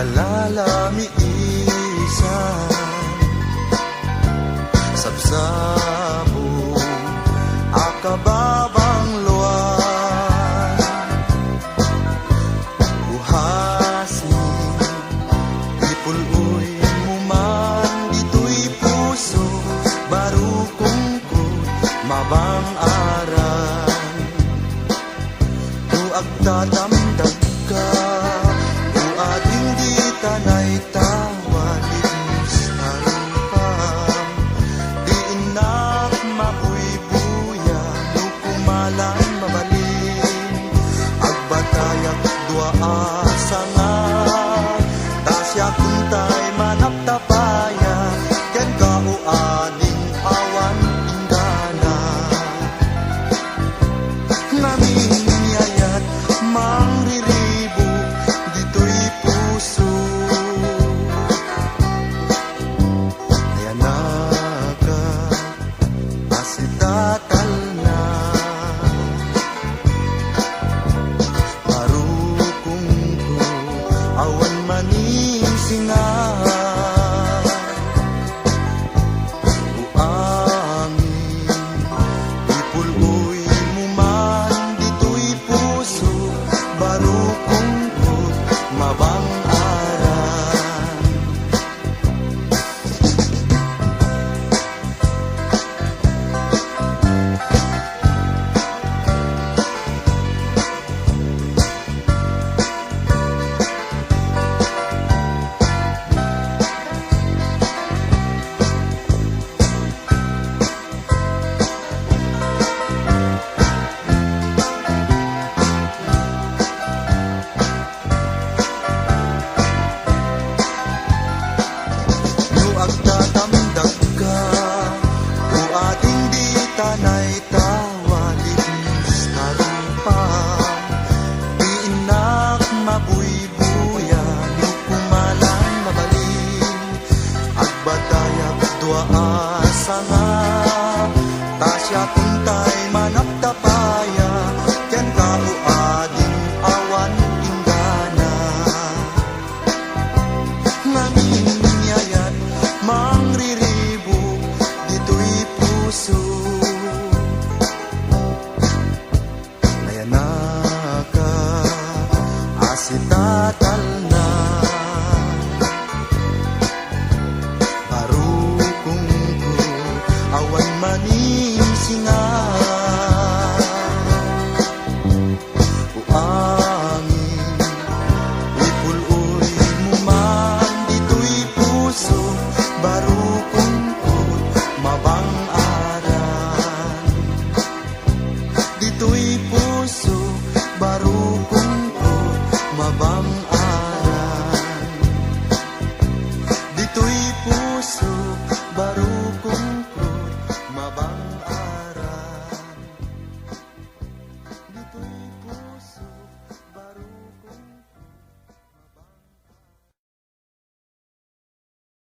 kalalamiisan, sabsabo akababang luwan, buhasin ipuluy muman dito'y puso, barukong ko mabang aran, tuag tatamdag ka, o ating di tanay tawalin sa rupam, di inak mabuy-buya, no kumalan mabalin, agbatayak dua asa nga, tasya kuntay manaptapaya, ken kao aning awan inggana, namin yayat mangriribo dito'y puso, ayanaka asitatal na, marukong ko awan maning singa.